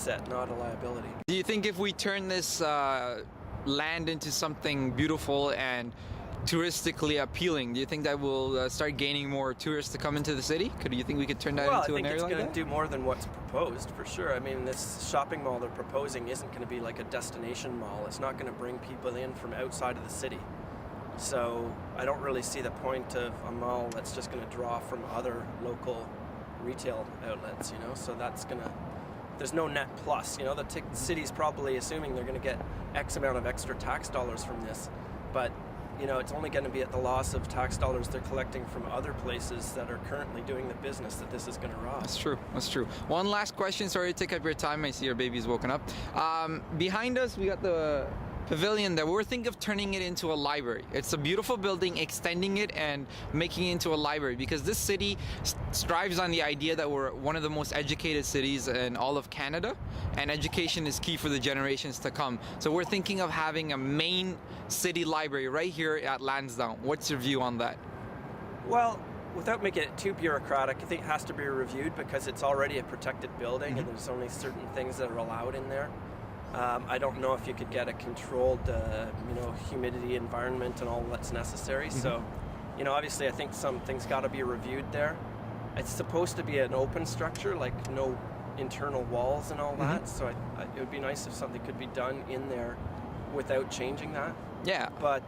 asset, not a liability. Do you think if we turn this land into something beautiful and touristically appealing, do you think that will start gaining more tourists to come into the city? Do you think we could turn that into an area like that? Well, I think it's going to do more than what's proposed, for sure. I mean, this shopping mall they're proposing isn't going to be like a destination mall. It's not going to bring people in from outside of the city. So I don't really see the point of a mall that's just going to draw from other local retail outlets, you know? So that's going to... There's no net plus, you know? The city's probably assuming they're going to get X amount of extra tax dollars from this, but you know, it's only going to be at the loss of tax dollars they're collecting from other places that are currently doing the business that this is going to rob. That's true. That's true. One last question. Sorry to take up your time. I see your baby's woken up. Behind us, we got the pavilion there. We're thinking of turning it into a library. It's a beautiful building, extending it and making it into a library, because this city strives on the idea that we're one of the most educated cities in all of Canada, and education is key for the generations to come. So we're thinking of having a main city library right here at Lansdowne. What's your view on that? Well, without making it too bureaucratic, I think it has to be reviewed because it's already a protected building and there's only certain things that are allowed in there. I don't know if you could get a controlled, you know, humidity environment and all that's necessary. So, you know, obviously I think some things got to be reviewed there. It's supposed to be an open structure, like no internal walls and all that. So it would be nice if something could be done in there without changing that. Yeah. But,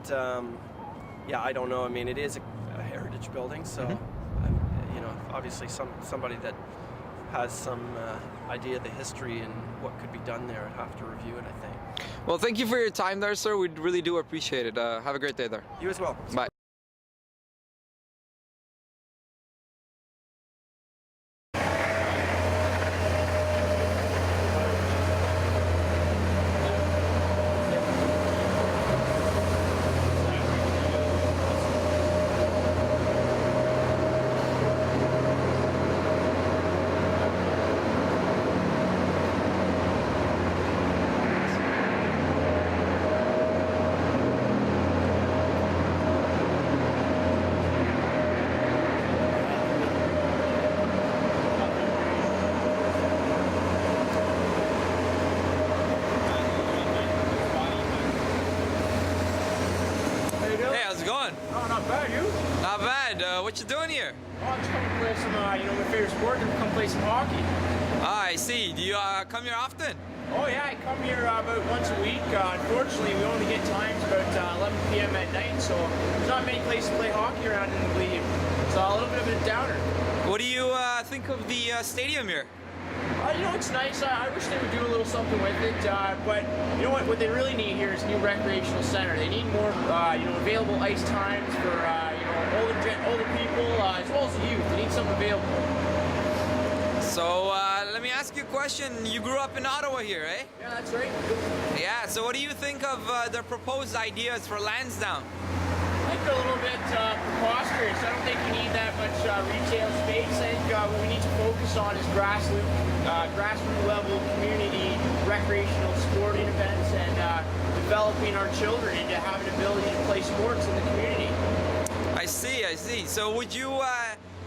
yeah, I don't know. I mean, it is a heritage building, so, you know, obviously somebody that has some idea of the history and what could be done there, I'd have to review it, I think. Well, thank you for your time there, sir. We really do appreciate it. Have a great day there. You as well. Bye. Not bad. What you doing here? Oh, I'm just coming to play some, you know, my favorite sport, and come play some hockey. Ah, I see. Do you come here often? Oh yeah, I come here about once a week. Unfortunately, we only get times about 11 p.m. at night, so there's not many places to play hockey around in the league. So a little bit of a downer. What do you think of the stadium here? You know, it's nice. I wish they would do a little something with it, but you know what they really need here is a new recreational center. They need more, you know, available ice times for, you know, older people, as well as the youth. They need something available. So, let me ask you a question. You grew up in Ottawa here, eh? Yeah, that's right. Yeah, so what do you think of the proposed ideas for Lansdowne? I think they're a little bit preposterous. I don't think you need that much retail space. I think what we need to focus on is grassroots level community recreational sporting events and developing our children into having the ability to play sports in the community. I see, I see. So would you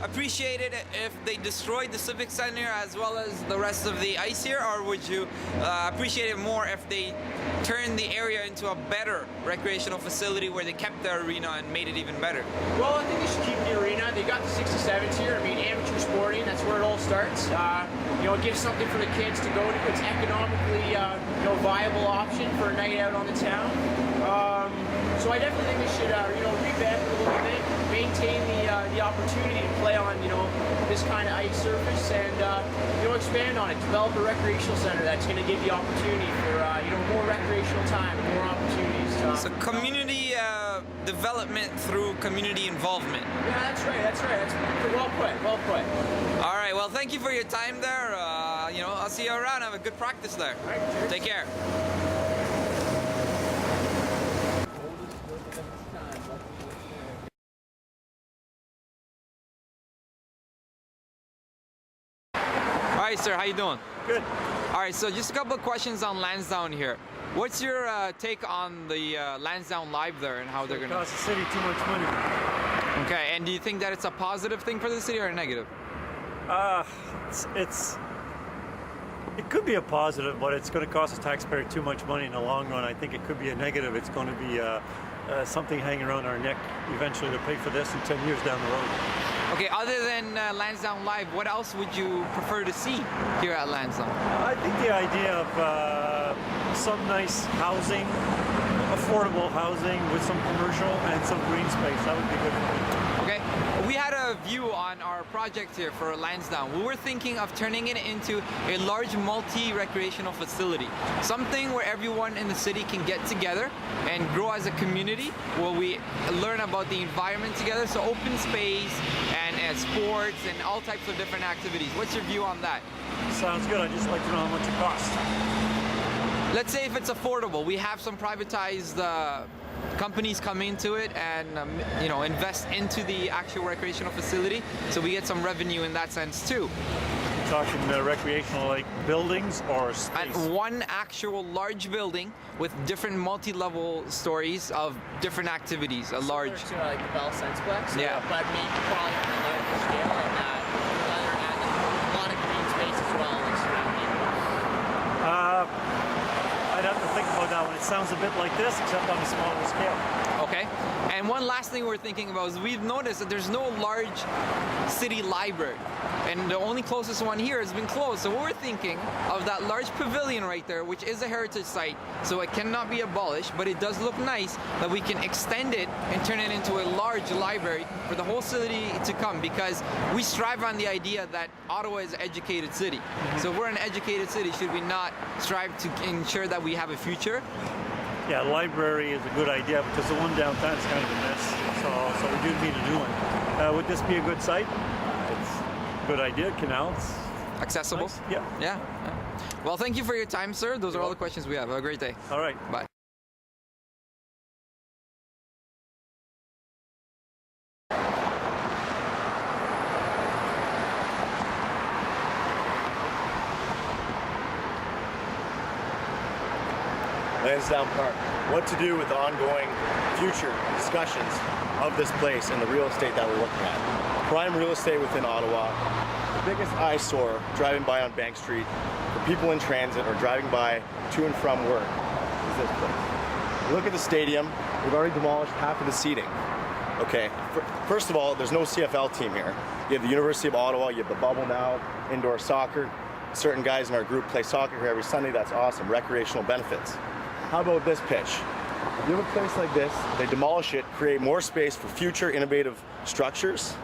appreciate it if they destroyed the Civic Center as well as the rest of the ice here, or would you appreciate it more if they turned the area into a better recreational facility where they kept the arena and made it even better? Well, I think they should keep the arena. They got the 67s here. I mean, amateur sporting, that's where it all starts. You know, it gives something for the kids to go to. It's economically, you know, viable option for a night out on the town. So I definitely think they should, you know, revamp it a little bit, maintain the opportunity to play on, you know, this kind of ice surface, and you know, expand on it. Develop a recreational center that's going to give the opportunity for, you know, more recreational time, more opportunities. So community development through community involvement. Yeah, that's right. That's right. That's well put. Well put. All right. Well, thank you for your time there. You know, I'll see you around. Have a good practice there. All right, take care. All right, sir, how you doing? Good. All right, so just a couple of questions on Lansdowne here. What's your take on the Lansdowne Live there and how they're going to... Cost the city too much money. Okay, and do you think that it's a positive thing for the city or a negative? It's It could be a positive, but it's going to cost the taxpayer too much money in the long run. I think it could be a negative. It's going to be something hanging around our neck eventually to pay for this in 10 years down the road. Okay, other than Lansdowne Live, what else would you prefer to see here at Lansdowne? I think the idea of some nice housing, affordable housing with some commercial and some green space, that would be good for me. Okay, we had a view on our project here for Lansdowne. We were thinking of turning it into a large multi-recreational facility. Something where everyone in the city can get together and grow as a community, where we learn about the environment together. So open space and sports and all types of different activities. What's your view on that? Sounds good. I'd just like to know how much it costs. Let's say if it's affordable, we have some privatized companies come into it and invest into the actual recreational facility, so we get some revenue in that sense too. Talking recreational like buildings or space? And one actual large building with different multi-level stories of different activities. A large. Similar to like the Bell Senseplex. Yeah. But maybe probably on a larger scale and rather add a lot of green space as well, like surrounding. I'd have to think about that one. It sounds a bit like this, except on a smaller scale. Okay. And one last thing we're thinking about is we've noticed that there's no large city library. And the only closest one here has been closed. So we're thinking of that large pavilion right there, which is a heritage site, so it cannot be abolished, but it does look nice that we can extend it and turn it into a large library for the whole city to come, because we strive on the idea that Ottawa is an educated city. So if we're an educated city, should we not strive to ensure that we have a future? Yeah, library is a good idea because the one downtown is kind of a mess. So we do need a new one. Would this be a good site? It's a good idea. Canals. Accessible? Nice. Yeah. Yeah. Well, thank you for your time, sir. Those are all the questions we have. Have a great day. All right. Bye. Lansdowne Park. What to do with the ongoing future discussions of this place and the real estate that we're looking at. Prime real estate within Ottawa. The biggest eyesore driving by on Bank Street for people in transit or driving by to and from work is this place. You look at the stadium, we've already demolished half of the seating. Okay, first of all, there's no CFL team here. You have the University of Ottawa, you have the bubble now, indoor soccer. Certain guys in our group play soccer here every Sunday, that's awesome, recreational benefits. How about this pitch? If you have a place like this, they demolish it, create more space for future innovative structures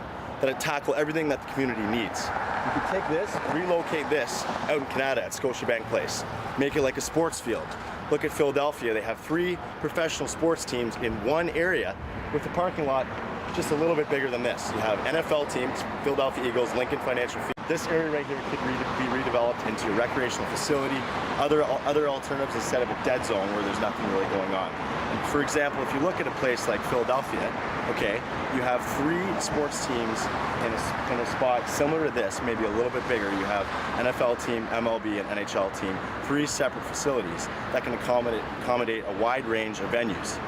that tackle everything that the community needs. You could take this, relocate this out in Canada at Scotiabank Place, make it like a sports field. Look at Philadelphia, they have 3 professional sports teams in one area with the parking lot just a little bit bigger than this. You have NFL teams, Philadelphia Eagles, Lincoln Financial Field. This area right here could be redeveloped into a recreational facility, other alternatives instead of a dead zone where there's nothing really going on. And for example, if you look at a place like Philadelphia, okay, you have 3 sports teams in a spot similar to this, maybe a little bit bigger. You have NFL team, MLB, and NHL team, 3 separate facilities that can accommodate a wide range of venues.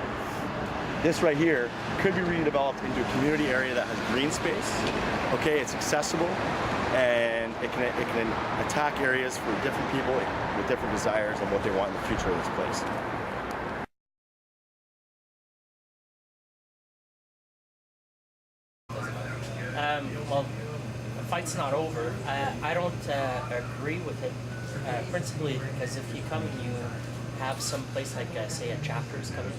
This right here could be redeveloped into a community area that has green space. Okay, it's accessible, and it can attack areas for different people with different desires and what they want in the future of this place. Well, the fight's not over. I don't agree with it, principally because if you come and you have some place like, say, a Chapters coming,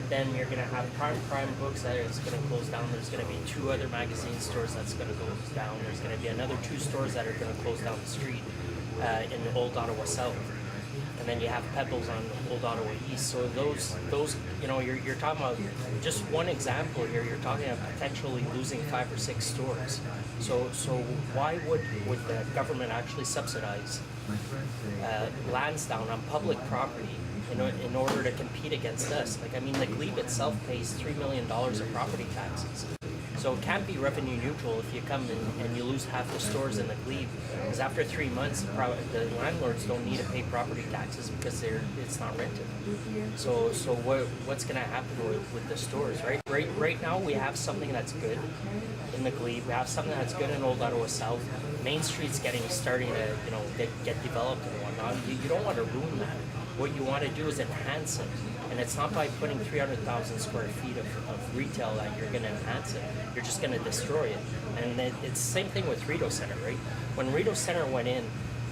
then you're going to have Prime Books that is going to close down. There's going to be 2 other magazine stores that's going to close down. There's going to be another 2 stores that are going to close down the street in the Old Ottawa South. And then you have Pebbles on Old Ottawa East. So those you're talking about just one example here. You're talking about potentially losing 5 or 6 stores. So why would the government actually subsidize Lansdowne on public property in order to compete against us? Like, I mean, the Glebe itself pays $3 million of property taxes. So it can't be revenue neutral if you come and you lose half the stores in the glebe. Because after 3 months, the landlords don't need to pay property taxes because it's not rented. So what's going to happen with the stores, right? Right now we have something that's good in the glebe. We have something that's good in Old Ottawa South. Main Street's starting to get developed and whatnot. You don't want to ruin that. What you want to do is enhance it. And it's not by putting 300,000 square feet of retail that you're going to enhance it. You're just going to destroy it. And it's the same thing with Rideau Center, right? When Rideau Center went in,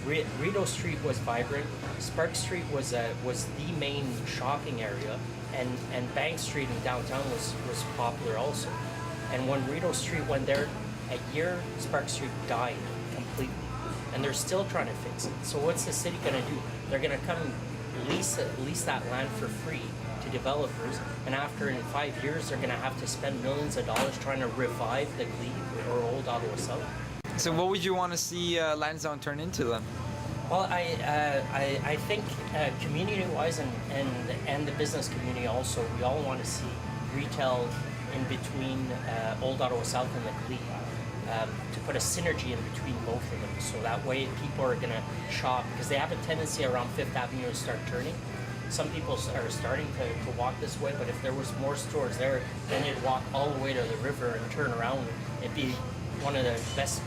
Rideau Street was vibrant. Spark Street was the main shopping area, and Bank Street in downtown was popular also. And when Rideau Street went there, a year Spark Street died completely, and they're still trying to fix it. So what's the city going to do? They're going to come lease that land for free to developers, and after in 5 years they're going to have to spend millions of dollars trying to revive the glebe or Old Ottawa South. So what would you want to see Lansdowne turn into then? Well, I think community-wise and the business community also, we all want to see retail in between Old Ottawa South and the glebe. To put a synergy in between both of them, so that way people are going to shop, because they have a tendency around Fifth Avenue to start turning. Some people are starting to walk this way, but if there was more stores there, then they'd walk all the way to the river and turn around. It'd be one of the best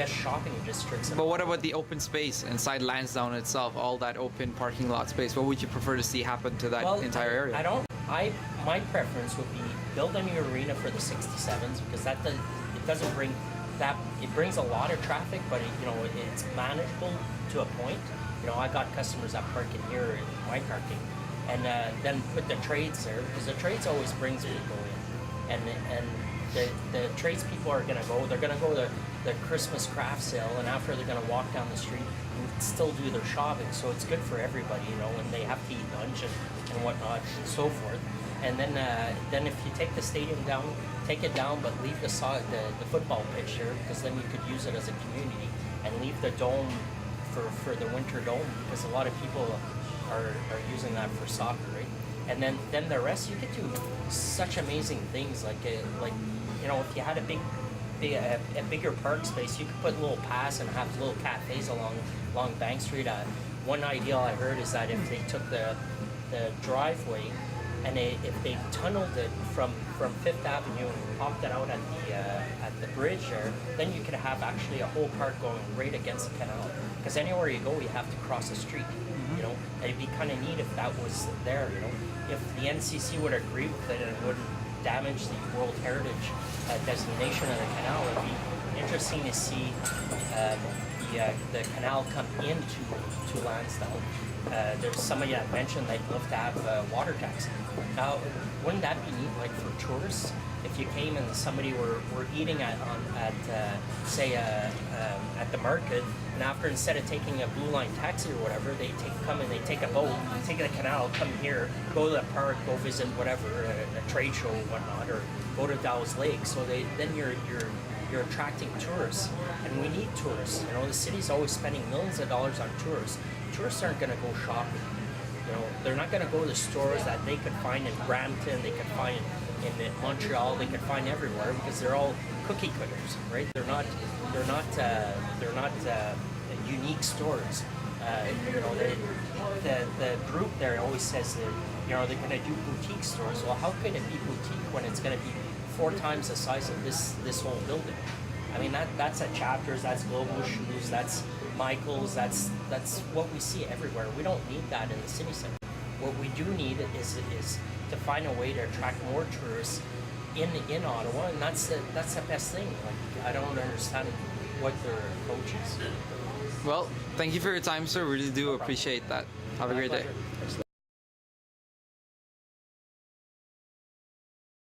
shopping districts. But what about the open space inside Lansdowne itself, all that open parking lot space? What would you prefer to see happen to that entire area? My preference would be build a new arena for the 67s, because it doesn't bring that. It brings a lot of traffic, but it's manageable to a point. I got customers that park in here in my parking, and then put the trades there, because the trades always brings people in, and the tradespeople are going to go. They're going to go to the Christmas craft sale, and after they're going to walk down the street and still do their shopping. So it's good for everybody, and they have to eat lunch and whatnot and so forth. And then if you take the stadium down, take it down, but leave the football pitch there, because then you could use it as a community, and leave the dome for the winter dome, because a lot of people are using that for soccer, right? And then the rest, you could do such amazing things, like if you had a bigger park space, you could put little paths and have little cafes along Bank Street. One idea I heard is that if they took the driveway and if they tunneled it from Fifth Avenue and popped it out at the bridge there, then you could have actually a whole park going right against the canal. Because anywhere you go, you have to cross a street. It'd be kind of neat if that was there. If the NCC would agree with it and it wouldn't damage the World Heritage designation of the canal, it'd be interesting to see the canal come into Lansdowne. There's somebody that mentioned they'd love to have water taxi. Now, wouldn't that be neat, like for tourists? If you came and somebody were eating at the market, and after, instead of taking a Blue Line taxi or whatever, they take a boat, take the canal, come here, go to the park, go visit whatever, a trade show or whatnot, or go to Dow's Lake. So then you're attracting tourists, and we need tourists. The city's always spending millions of dollars on tourists. Tourists aren't going to go shopping. They're not going to go to the stores that they could find in Brampton, they could find in Montreal, they could find everywhere, because they're all cookie cutters, right? They're not unique stores. The group there always says that they're going to do boutique stores. Well, how could it be boutique when it's going to be 4 times the size of this whole building? I mean, that's at Chapters, that's Global Shoes, that's Michael's, that's what we see everywhere. We don't need that in the city center. What we do need is to find a way to attract more tourists in Ottawa, and that's the best thing. Like, I don't understand what their approach is. Well, thank you for your time, sir. Really do appreciate that. Have a great day.